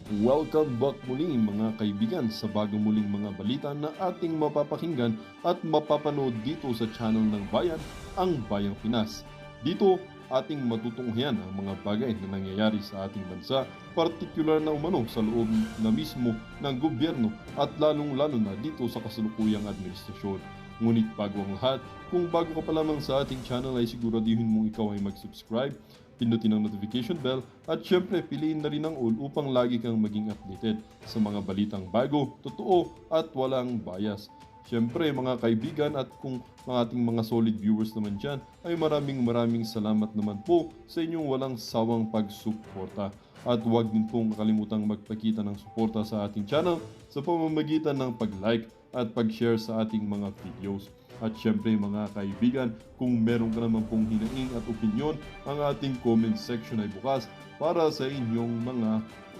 Welcome back muli mga kaibigan sa bagong muling mga balita na ating mapapakinggan at mapapanood dito sa channel ng Bayan, ang Bayang Pinas. Dito, ating matutunghayan ang mga bagay na nangyayari sa ating bansa, partikular na umano sa loob na mismo ng gobyerno at lalong-lalo na dito sa kasalukuyang administrasyon. Ngunit bago ang lahat, kung bago ka pa lamang sa ating channel ay siguraduhin mong ikaw ay mag-subscribe, pindutin ang notification bell at syempre piliin na rin ang all upang lagi kang maging updated sa mga balitang bago, totoo at walang bias. Syempre mga kaibigan at kung mga ating mga solid viewers naman dyan ay maraming salamat naman po sa inyong walang sawang pagsuporta. At huwag din pong kalimutang magpakita ng suporta sa ating channel sa pamamagitan ng pag-like at pag-share sa ating mga videos. At syempre mga kaibigan, kung meron ka naman pong hinaing at opinyon, ang ating comment section ay bukas para sa inyong mga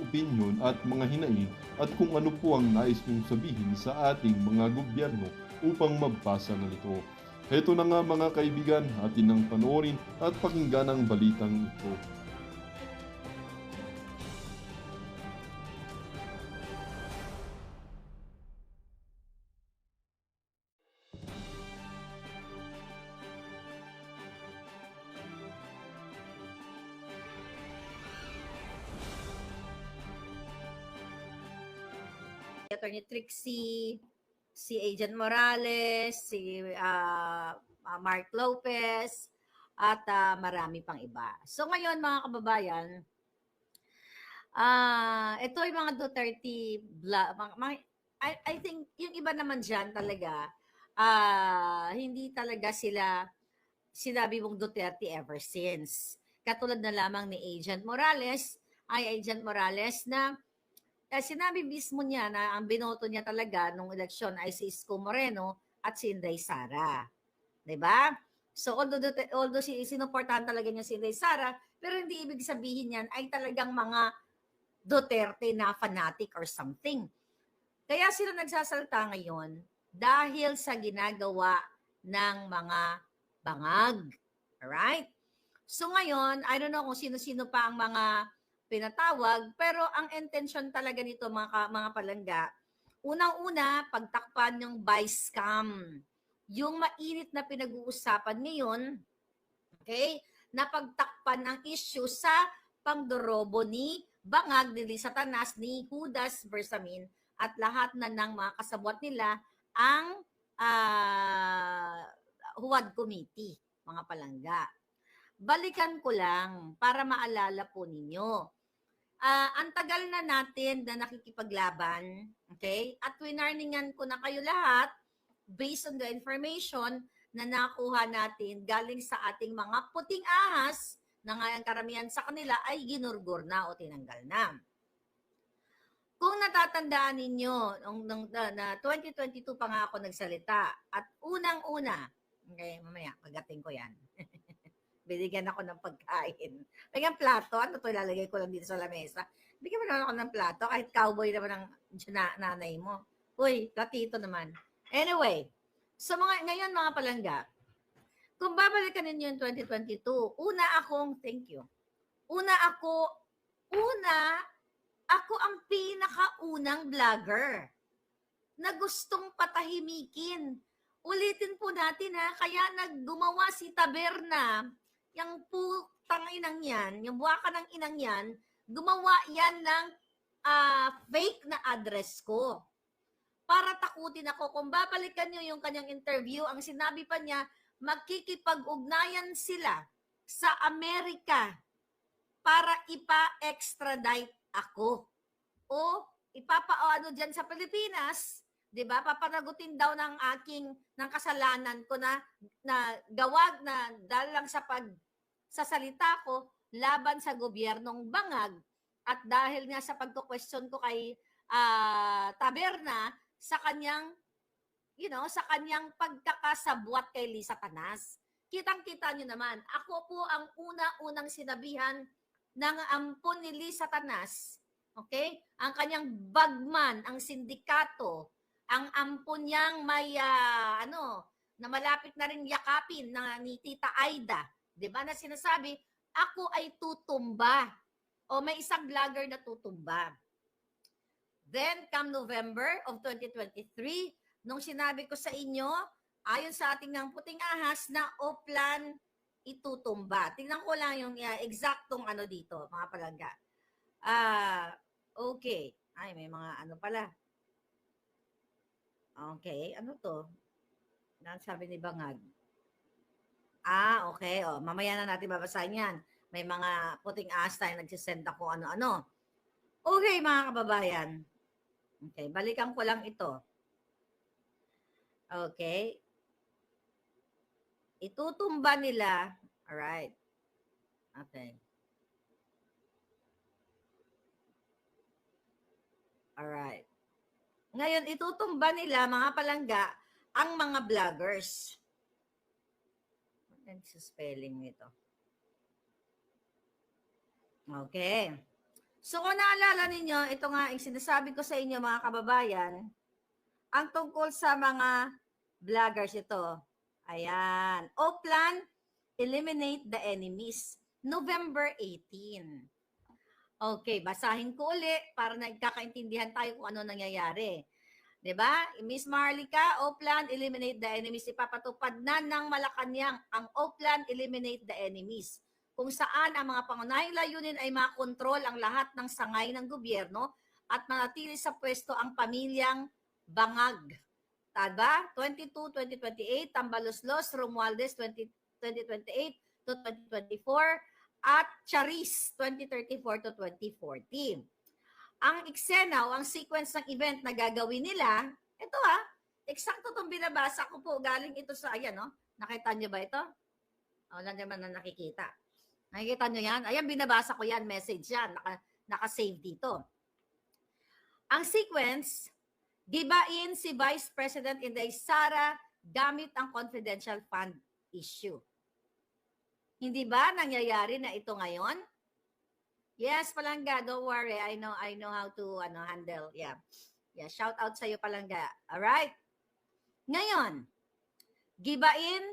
opinyon at mga hinaing at kung ano po ang nais nyong sabihin sa ating mga gobyerno upang mabasa na nito. Heto na nga mga kaibigan, atin nang panoorin at pakinggan ang balitang ito. Attorney Trixie, si Agent Morales, si Mark Lopez, at marami pang iba. So ngayon mga kababayan, ito yung mga Duterte, I think yung iba naman dyan talaga, hindi talaga sila sinabi mong Duterte ever since. Katulad na lamang ni Agent Morales, na sinabi mismo niya na ang binoto niya talaga nung eleksyon ay si Isko Moreno at si Inday Sara. 'Di ba? So although sinuportahan talaga niya si Inday Sara, pero hindi ibig sabihin yan ay talagang mga Duterte na fanatic or something. Kaya sila nagsasalta ngayon dahil sa ginagawa ng mga bangag. Alright? So ngayon, I don't know kung sino-sino pa ang mga pinatawag, pero ang intention talaga nito mga palangga, unang-una, pagtakpan ng vice scam. Yung mainit na pinag-uusapan ngayon, okay, na pagtakpan ang issue sa pangdorobo ni Bangag, ni Satanas, ni Judas Bersamin, at lahat na ng mga kasabwat nila ang Huwad Committee, mga palangga. Balikan ko lang para maalala po ninyo. Ang tagal na natin na nakikipaglaban, okay? At winarningan ko na kayo lahat based on the information na nakuha natin galing sa ating mga puting ahas na nga ang karamihan sa kanila ay ginurgur na o tinanggal na. Kung natatandaan ninyo, na 2022 pa nga ako nagsalita at unang-una, okay, mamaya, pagdating ko yan. Binigyan ako ng pagkain. Bigyan plato, ano to, ilalagay ko lang dito sa lamesa. Bigyan mo naman ako ng plato, kahit cowboy naman ang nanay mo. Uy, platito naman. Anyway, so ngayon mga palangga, kung babalikan ninyo yung 2022, thank you. Ako ang pinakaunang vlogger na gustong patahimikin. Ulitin po natin kaya naggumawa si Taberna, yung putang inang yan, yung buwaka ng inang yan, gumawa yan ng fake na address ko. Para takutin ako. Kung babalikan nyo yung kanyang interview, ang sinabi pa niya, magkikipag-ugnayan sila sa Amerika para ipa-extradite ako. O ipapaano dyan sa Pilipinas, 'di ba? Papanagutin daw ng kasalanan ko na gawag na dahil lang sa salita ko laban sa gobyernong Bangag at dahil nga sa pagko-question ko kay Taberna sa kanyang sa kanyang pagkakasabwat kay Lisa Tanas. Kitang-kita nyo naman, ako po ang una-unang sinabihan ng ampon ni Lisa Tanas. Okay? Ang kanyang bagman, ang sindikato, ang ampon niyang may na malapit na rin yakapin ni Tita Aida, 'di ba, na sinasabi, ako ay tutumba o may isang vlogger na tutumba. Then, come November of 2023, nung sinabi ko sa inyo, ayon sa ating ng puting ahas na Oplan itutumba. Tingnan ko lang yung eksaktong ano dito, mga palangga. Okay. Ay, may mga ano pala. Okay, ano to? Sabi ni Bangag. Okay. Mamaya na natin babasahin yan. May mga puting ahas tayo nagsisend ako ano-ano. Okay, mga kababayan. Okay, balikan ko lang ito. Okay. Itutumba nila. Alright. Okay. Alright. Ngayon, itutumba nila, mga palangga, ang mga vloggers. Ano sa spelling nito? Okay. So, kung naalala ninyo, ito nga yung sinasabi ko sa inyo, mga kababayan, ang tungkol sa mga vloggers ito. Ayan. Oplan, eliminate the enemies. November 18. Okay, basahin ko uli para nagkakaintindihan tayo kung ano nangyayari. 'Di ba? Miss Marlica, Oplan, eliminate the enemies. Ipapatupad na ng Malacanang ang Oplan, eliminate the enemies. Kung saan ang mga pangunahing layunin ay makontrol ang lahat ng sangay ng gobyerno at manatili sa pwesto ang pamilyang Bangag. Taba? 22-2028, Tambaloslos, Romualdez, 2028 to 2024, at Charis, 2034 to 2040. Ang eksena o ang sequence ng event na gagawin nila, ito eksakto itong binabasa ko po, galing ito sa, ayan, no? Nakita nyo ba ito? Wala naman na nakikita. Nakikita nyo yan? Ayan, binabasa ko yan, message yan, naka-save dito. Ang sequence, gibain si Vice President Inday Sara gamit ang confidential fund issue. Hindi ba nangyayari na ito ngayon? Yes, Palangga, don't worry. I know how to handle. Yeah. Yeah, shout out sa iyo, Palangga. All right. Ngayon, gibain.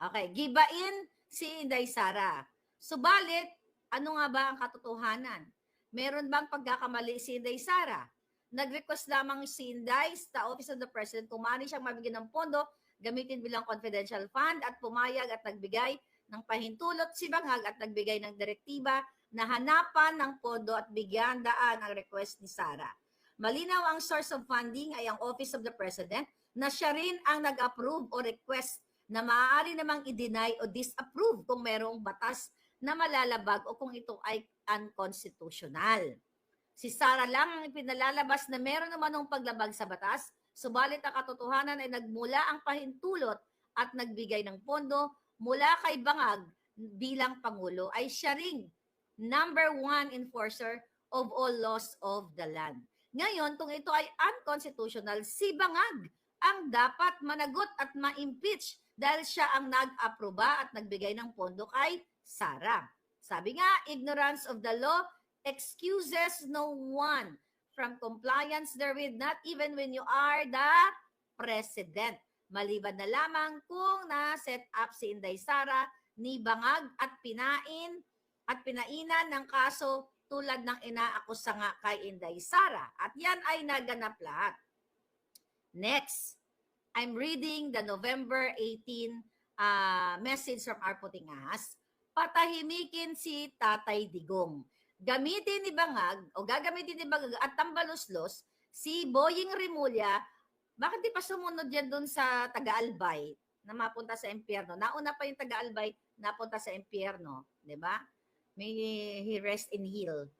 Okay, gibain si Inday Sara. Subalit, ano nga ba ang katotohanan? Meron bang pagkakamali si Inday Sara? Nag-request lamang si Inday sa Office of the President kung maaari siyang mabigyan ng pondo gamitin bilang confidential fund at pumayag at nagbigay ng pahintulot si Bangag at nagbigay ng direktiba na hanapan ng pondo at bigyan daan ang request ni Sara. Malinaw ang source of funding ay ang Office of the President na siya rin ang nag-approve o request na maaari namang i-deny o disapprove kung merong batas na malalabag o kung ito ay unconstitutional. Si Sara lang ang pinalalabas na meron naman ng paglabag sa batas. Subalit ang katotohanan ay nagmula ang pahintulot at nagbigay ng pondo mula kay Bangag bilang Pangulo ay siya ring number 1 enforcer of all laws of the land. Ngayon, kung ito ay unconstitutional, si Bangag ang dapat managot at ma-impeach dahil siya ang nag-aproba at nagbigay ng pondo kay Sara. Sabi nga, ignorance of the law excuses no one from compliance therewith, not even when you are the president. Maliban na lamang kung na-set up si Inday Sara ni Bangag at pinainan ng kaso tulad ng inaakusa nga kay Inday Sara. At yan ay naganap lahat. Next, I'm reading the November 18 message from our puting ahas. Patahimikin si Tatay Digong. Gagamitin ni Bangag at Tambaloslos si Boying Rimulya. Bakit di pa sumunod yan doon sa Taga-Albay na mapunta sa impyerno? Nauna pa yung Taga-Albay napunta sa impyerno, di ba? May he rest in hill.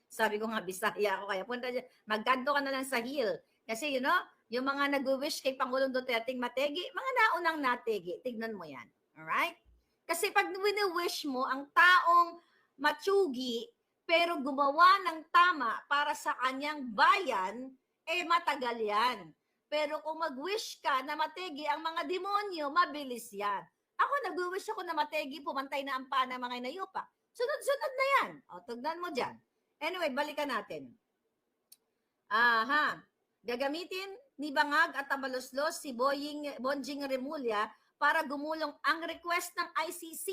Sabi ko nga, Bisaya ako, kaya punta dyan. Magkanto ka na lang sa hill. Kasi yung mga nag-wish kay Pangulong Duterte mategi, mga naunang nategi. Tignan mo yan. Alright? Kasi pag wini-wish mo ang taong matsugi, pero gumawa ng tama para sa kanyang bayan, matagal yan. Pero kung mag-wish ka na mategi ang mga demonyo, mabilis yan. Ako, nag-wish ako na mategi, pumantay na ang paa ng mga inayupa. Sunod-sunod na yan. O, tugnan mo dyan. Anyway, balikan natin. Gagamitin ni Bangag at Tambaloslos si Bonjing Rimulya para gumulong ang request ng ICC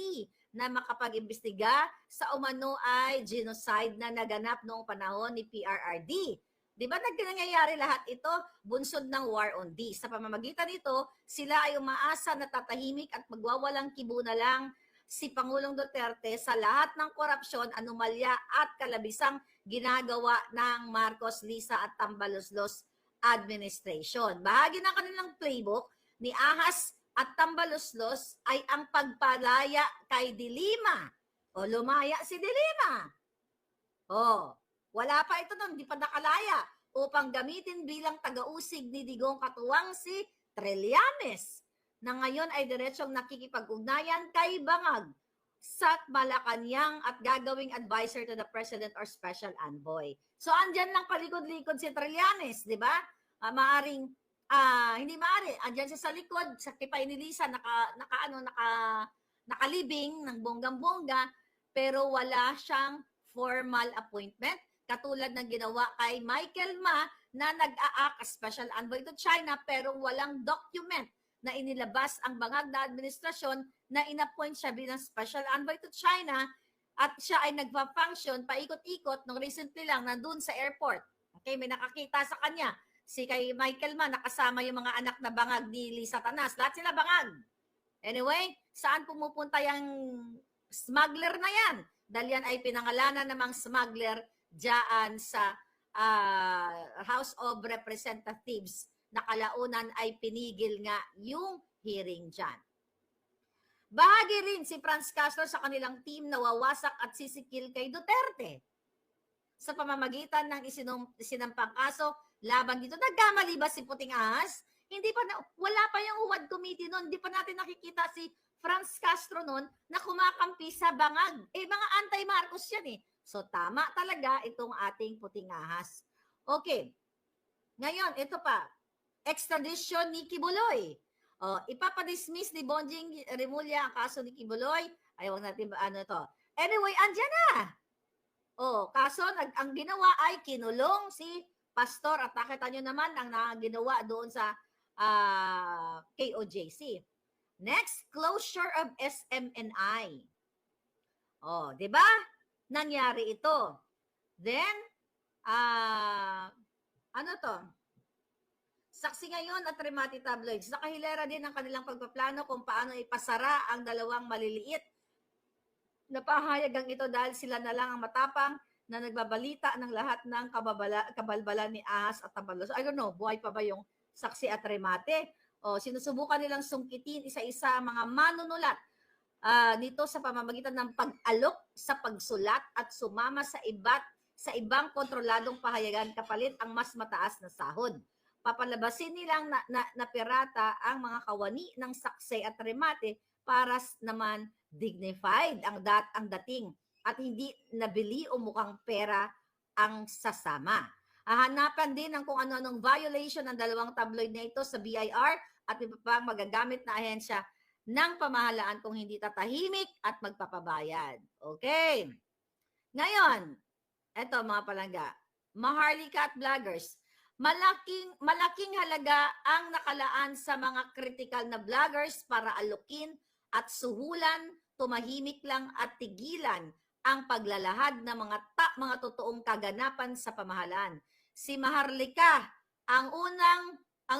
na makapag-imbestiga sa umano ay genocide na naganap noong panahon ni PRRD. Di ba nangyayari lahat ito bunsod ng war on D? Sa pamamagitan nito, sila ay umaasa na tatahimik at magwawalang kibo na lang si Pangulong Duterte sa lahat ng korupsyon, anomalya at kalabisang ginagawa ng Marcos, Lisa at Tambaloslos administration. Bahagi ng kanilang playbook ni Ahas at Tambaloslos ay ang pagpalaya kay Dilima. O lumaya si Dilima. O, wala pa ito nun, di pa nakalaya upang gamitin bilang taga-usig ni Digong katuwang si Trillanes na ngayon ay diretsong nakikipag-ugnayan kay Bangag sa Malacanang at gagawing advisor to the President or Special Envoy. So, andyan lang palikod-likod si Trillanes, di ba? Hindi maaari, andyan siya sa likod, sa kipay ni Lisa, nakalibing ng bonggang-bongga, pero wala siyang formal appointment, katulad ng ginawa kay Michael Ma na nag-a-act as Special Envoy to China, pero walang document na inilabas ang bangag na administrasyon na inappoint siya bilang Special Envoy to China at siya ay nagpa-function paikot-ikot nung recently lang nandun sa airport. Okay, may nakakita sa kanya. Si kay Michael Ma, nakasama yung mga anak na bangag ni Lisa Tanas. Lahat sila bangag. Anyway, saan pumupunta yung smuggler na yan? Dahil yan ay pinangalanan namang smuggler dyan sa House of Representatives na kalaunan ay pinigil nga yung hearing dyan. Bahagi rin si Franz Castro sa kanilang team na wawasak at sisikil kay Duterte sa pamamagitan ng isinampang kaso laban dito. Nagkamali ba si Puting Ahas? Wala pa yung UWAD committee noon. Hindi pa natin nakikita si Franz Castro noon na kumakampi sa bangag. Mga anti-Marcos yan eh. So tama talaga itong ating Puting Ahas. Okay. Ngayon, ito pa. Extradition ni Kibuloy. Ipapadismiss ni Bonjing Remulla ang kaso ni Kibuloy. Ayaw natin ba ano to. Anyway, andyan na. Kaso ang ginawa ay kinulong si Pastor at nakita nyo naman ang ginawa doon sa KOJC. Next, closure of SMNI. Di ba? Nangyari ito. Then, ano to? Saksi ngayon at Remati Tabloids. Nakahilera din ang kanilang pagpaplano kung paano ipasara ang dalawang maliliit. Napahayagang ito dahil sila na lang ang matapang na nagbabalita ng lahat ng kabalbalan ni Ahas at Tambaloslos. I don't know, buhay pa ba yung Saksi at Remate? Sinusubukan nilang sungkitin isa-isa ang mga manunulat nito sa pamamagitan ng pag-alok sa pagsulat at sumama sa ibang kontroladong pahayagan kapalit ang mas mataas na sahod. Papalabasin nilang na pirata ang mga kawani ng Saksi at Remate para naman dignified ang dating at hindi nabili o mukhang pera ang sasama. Hahanapan din ng kung ano-anong violation ng dalawang tabloid na ito sa BIR at iba pang magagamit na ahensya ng pamahalaan kung hindi tatahimik at magpapabayad. Okay. Ngayon, eto mga palangga, Maharlika at vloggers, malaking halaga ang nakalaan sa mga critical na vloggers para alukin at suhulan, tumahimik lang at tigilan ang paglalahad ng mga totoong kaganapan sa pamahalaan. Si Maharlika ang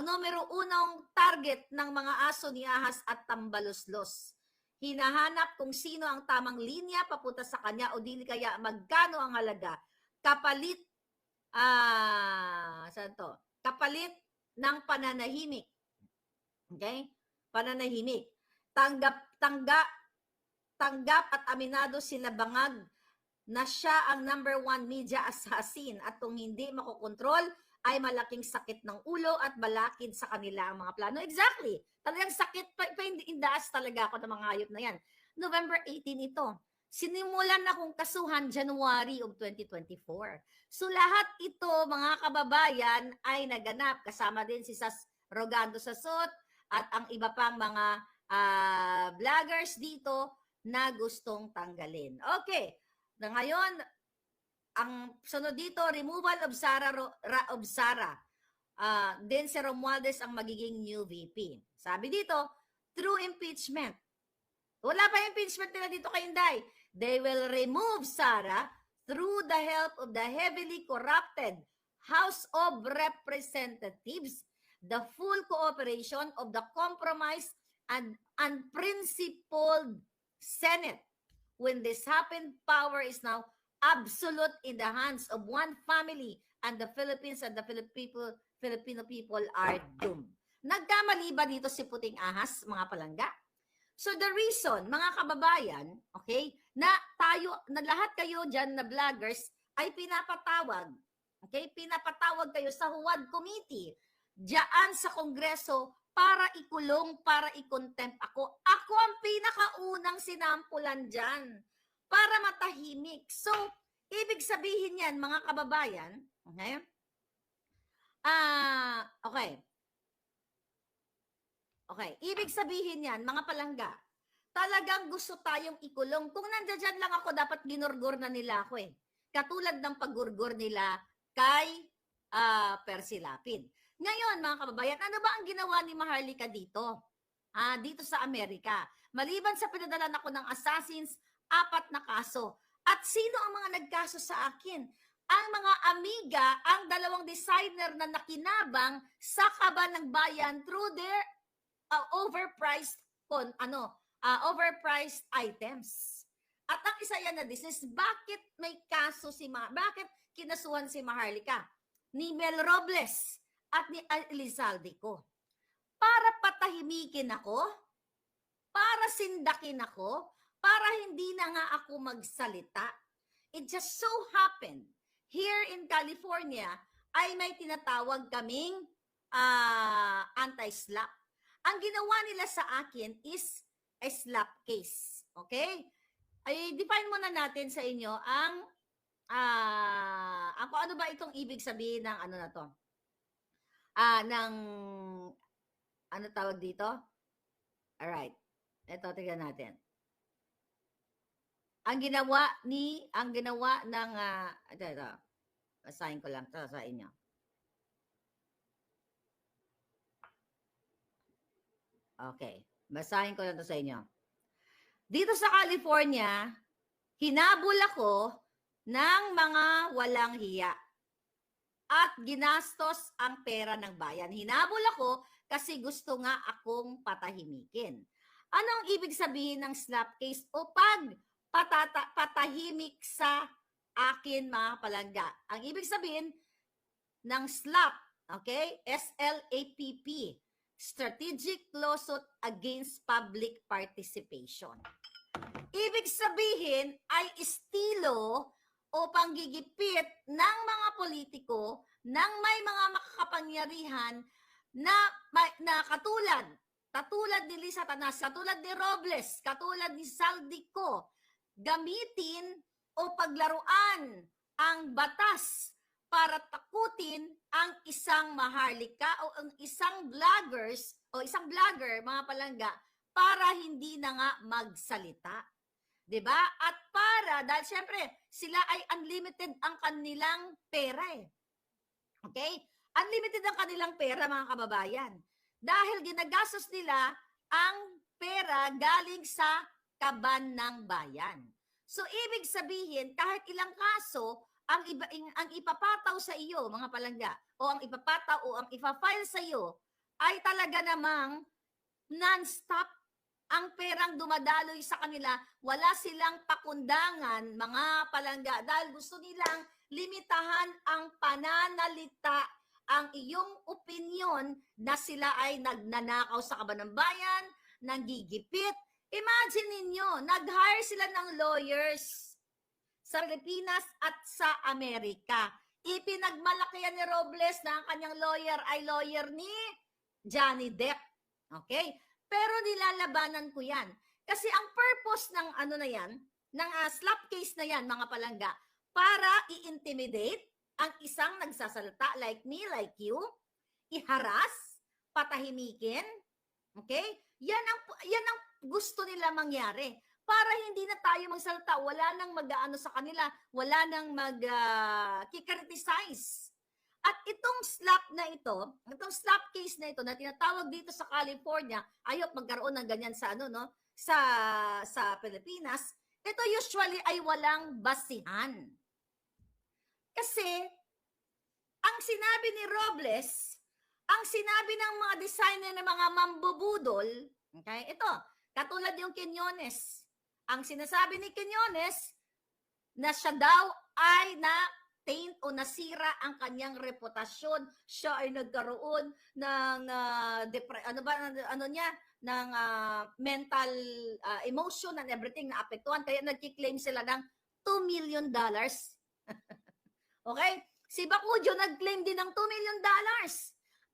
numero unang target ng mga aso ni Ahas at Tambaloslos. Hinahanap kung sino ang tamang linya papunta sa kanya o dili kaya magkano ang halaga kapalit kapalit ng pananahimik. Okay? Pananahimik. Tanggap at aminado sila bangag na siya ang number 1 media assassin at kung hindi makokontrol ay malaking sakit ng ulo at balakid sa kanila ang mga plano. Exactly. Talagang sakit pa indaas talaga ako ng mga hayop na yan. November 18 ito. Sinimulan na kong kasuhan January of 2024. So lahat ito, mga kababayan, ay naganap. Kasama din si Rogando Sasot at ang iba pang mga vloggers dito na gustong tanggalin. Okay. Na ngayon, ang sunod dito, removal of Sara. Then si Romualdez ang magiging new VP. Sabi dito, through impeachment. Wala pa yung impeachment nila dito kay Inday. They will remove Sara through the help of the heavily corrupted House of Representatives, the full cooperation of the compromised and unprincipled Senate. When this happened, power is now absolute in the hands of one family, and the Philippines and the Filipino people are doomed. Nagkamali ba dito si Puting Ahas, mga palangga? So the reason, mga kababayan, okay, na lahat kayo dyan na vloggers ay pinapatawag, okay, pinapatawag kayo sa Huwad Committee, diyan sa Kongreso para ikulong, para i-contempt ako. Ako ang pinakaunang sinampulan dyan para matahimik. So, ibig sabihin yan, mga kababayan, okay, okay, okay, ibig sabihin yan, mga palangga, talagang gusto tayong ikulong. Kung nandiyan lang ako, dapat ginurgur na nila ako eh. Katulad ng paggurgur nila kay Percy Lapid. Ngayon, mga kababayan, ano ba ang ginawa ni Maharlika dito? Dito sa Amerika. Maliban sa pinadalan ako ng assassins, 4 na kaso. At sino ang mga nagkaso sa akin? Ang mga amiga, ang 2 designer na nakinabang sa Kaban ng Bayan through their overpriced overpriced items. At ang isa yan na business, bakit may kaso bakit kinasuhan si Maharlika? Ni Mel Robles at ni Elizalde ko. Para patahimikin ako, para sindakin ako, para hindi na nga ako magsalita. It just so happened, here in California, ay may tinatawag kaming anti-slap. Ang ginawa nila sa akin is a slap case. Okay? Ay, define muna natin sa inyo ang ano ba itong ibig sabihin ng ano na to? Ng ano tawag dito? Alright. Ito, tignan natin. Ang ginawa ng ito. Basahin ko lang to sa inyo. Okay. Basahin ko lang to sa inyo. Dito sa California, hinabol ako ng mga walang hiya at ginastos ang pera ng bayan. Hinabol ako kasi gusto nga akong patahimikin. Anong ibig sabihin ng slap case o pag patahimik sa akin, mga palangga? Ang ibig sabihin ng slap, okay? SLAPP. Strategic Lawsuit Against Public Participation. Ibig sabihin ay estilo o panggigipit ng mga politiko ng may mga makakapangyarihan na katulad ni Lisa Tanas, katulad ni Robles, katulad ni Saldico, gamitin o paglaruan ang batas para takutin ang isang Maharlika o ang isang vlogger, mga palangga, para hindi na nga magsalita. 'Di ba? At dahil syempre, sila ay unlimited ang kanilang pera eh. Okay? Unlimited ang kanilang pera, mga kababayan. Dahil ginagastos nila ang pera galing sa kaban ng bayan. So, ibig sabihin, kahit ilang kaso, ang ipapataw sa iyo, mga palangga, o ang ipapataw o ang ipa-file sa iyo ay talaga namang non-stop ang perang dumadaloy sa kanila. Wala silang pakundangan, mga palangga, dahil gusto nilang limitahan ang pananalita, ang iyong opinion na sila ay nagnanakaw sa kaban ng bayan, nanggigipit. Imagine ninyo, nag-hire sila ng lawyers sa Pilipinas at sa Amerika. Ipinagmalaki yan ni Robles na ang kanyang lawyer ay lawyer ni Johnny Depp. Okay? Pero nilalabanan ko yan. Kasi ang purpose ng ng slap case na yan, mga palangga, para i-intimidate ang isang nagsasalita like me, like you, iharas, patahimikin, okay? Yan ang gusto nila mangyari. Para hindi na tayo magsalita, wala nang mag-aano sa kanila, wala nang mag-criticize. At itong slap case na ito na tinatawag dito sa California, ayok magkaroon ng ganyan sa sa Pilipinas, ito usually ay walang basihan. Kasi ang sinabi ni Robles, ang sinabi ng mga designer ng mga mambubudol, okay, ito, katulad yung Quiñones. Ang sinasabi ni Quiñones na siya daw ay na-taint o nasira ang kanyang reputasyon. Siya ay nagkaroon ng ng mental emotion and everything na apektuhan. Kaya nagki-claim sila ng $2 million. Okay? Si Bacujo nag-claim din ng $2 million.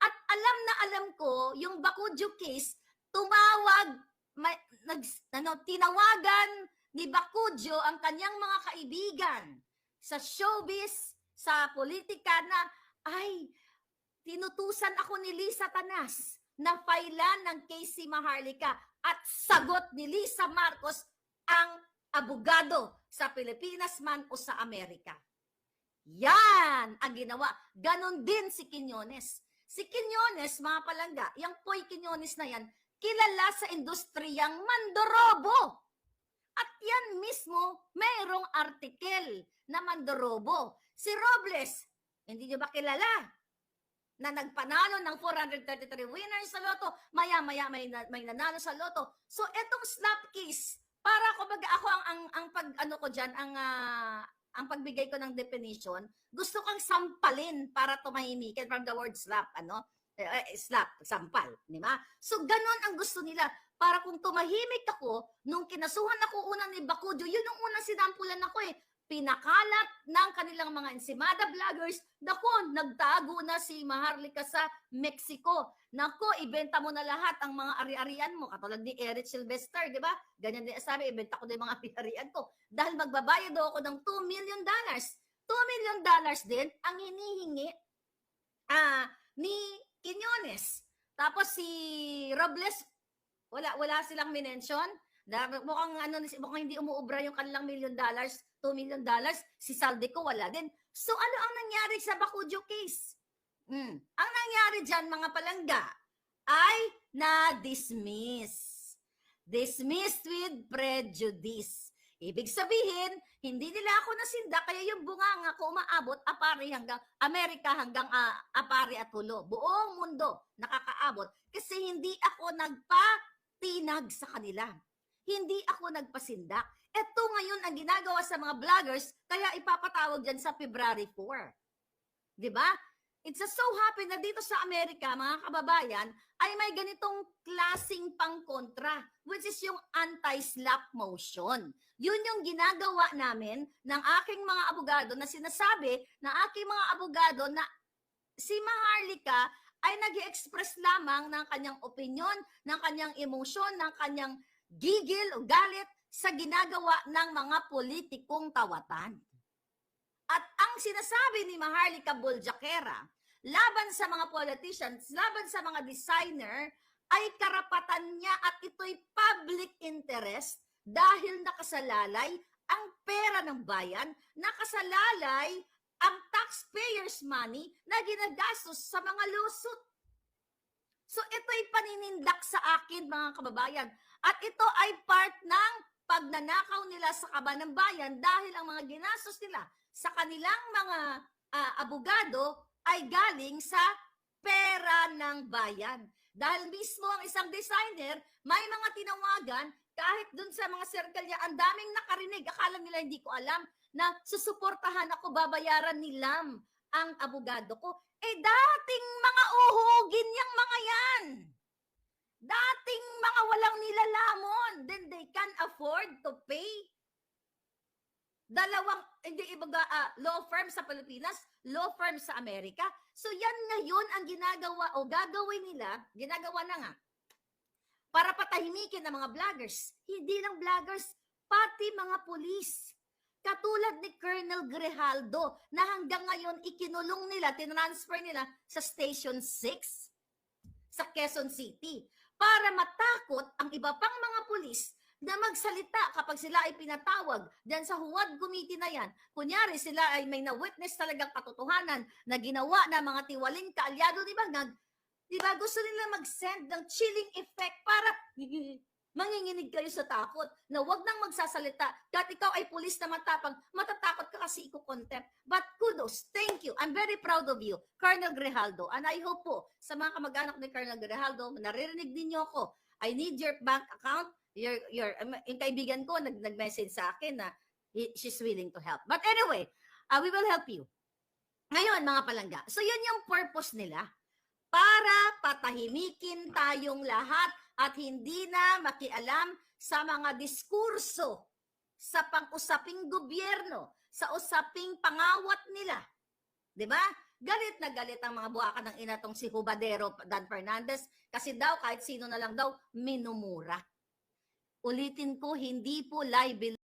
At alam na alam ko, yung Bacujo case, tinawagan ni Bacujo ang kanyang mga kaibigan sa showbiz, sa politika na, ay, tinutusan ako ni Lisa Tanas na failan ng case si Maharlika at sagot ni Lisa Marcos ang abogado sa Pilipinas man o sa Amerika. Yan ang ginawa. Ganon din si Quiñones. Si Quiñones, mga palangga, yung Poy Quiñones na yan, kilala sa industriyang mandorobo. At yan mismo, mayroong artikel na mandorobo. Si Robles, hindi nyo ba kilala? Na nagpanalo ng 433 winners sa loto, maya-maya may nanalo sa loto. So, etong slap case, para ako ang pag-ano ko dyan, ang pagbigay ko ng definition, gusto kang sampalin para tumahimikin from the word slap, slap, sampal, di ba? So, ganon ang gusto nila. Para kung tumahimik ako, nung kinasuhan ako unang ni Bacujo, yun yung unang sinampulan ako pinakalat ng kanilang mga ensimada vloggers, nako, nagtago na si Maharlika sa Mexico. Nako, ibenta mo na lahat ang mga ari-arian mo. Katulad ni Eric Sylvester, di ba? Ganyan din sabi, ibenta ko na yung mga ari-arian ko. Dahil magbabayad ako ng $2 million. $2 million din ang hinihingi ni Quiñones. Tapos si Robles, wala silang minention. Mukhang hindi umuubra yung kanilang $1 million, $2 million. Si Saldico wala din. So ano ang nangyari sa Bacujo case? Ang nangyari dyan, mga palangga, ay na-dismiss. Dismissed with prejudice. Ibig sabihin, hindi nila ako nasinda, kaya yung bunganga ko umaabot apari hanggang Amerika, hanggang apari at hulo. Buong mundo nakakaabot kasi hindi ako nagpatinag sa kanila. Hindi ako nagpasindak. Ito ngayon ang ginagawa sa mga vloggers, kaya ipapatawag dyan sa February 4. Diba? It's just so happy na dito sa Amerika, mga kababayan, ay may ganitong klaseng pangkontra, which is yung anti-slap motion. Yun yung ginagawa namin ng aking mga abogado na sinasabi ng aking mga abogado na si Maharlika ay nag-express lamang ng kanyang opinion, ng kanyang emosyon, ng kanyang gigil o galit sa ginagawa ng mga politikong tawatan. At ang sinasabi ni Maharlika Boljaquera laban sa mga politicians, laban sa mga designer, ay karapatan niya at ito'y public interest dahil nakasalalay ang pera ng bayan, nakasalalay ang taxpayers' money na ginagastos sa mga lusot. So ito'y paninindak sa akin, mga kababayan. At ito ay part ng pagnanakaw nila sa kaba ng bayan dahil ang mga ginastos nila sa kanilang mga abogado ay galing sa pera ng bayan. Dahil mismo ang isang designer, may mga tinawagan, kahit dun sa mga circle niya, ang daming nakarinig, akala nila hindi ko alam, na susuportahan ako, babayaran ni Lam ang abogado ko. Dating mga uhugin yang mga yan. Dating mga walang nilalamon, then they can afford to pay. Law firm sa Pilipinas, law firm sa Amerika. So yan ngayon ang ginagawa o gagawin nila, ginagawa na nga, para patahimikin ang mga vloggers. Hindi lang vloggers, pati mga pulis. Katulad ni Colonel Grijaldo na hanggang ngayon ikinulong nila, tinransfer nila sa Station 6 sa Quezon City para matakot ang iba pang mga pulis na magsalita kapag sila ay pinatawag dyan sa Huwad Committee na yan. Kunyari sila ay may na-witness talagang katotohanan na ginawa na mga tiwaling kaalyado, di ba? Gusto nila mag-send ng chilling effect para Manginginig kayo sa takot na wag nang magsasalita. Kahit ikaw ay pulis na matapang, matatakot ka kasi iko-contempt. But kudos, thank you. I'm very proud of you, Colonel Grijaldo. And I hope po, sa mga kamag-anak ni Colonel Grijaldo, naririnig din niyo ako. I need your bank account. Yung kaibigan ko, nag-message sa akin na she's willing to help. But anyway, we will help you. Ngayon, mga palangga, so yun yung purpose nila. Para patahimikin tayong lahat at hindi na makialam sa mga diskurso sa pang-usaping gobyerno, sa usaping pangawat nila. 'Di ba? Galit na galit ang mga buwakan ng inatong si Hubadero Dan Fernandez kasi daw kahit sino na lang daw minumura. Ulitin ko, hindi po liability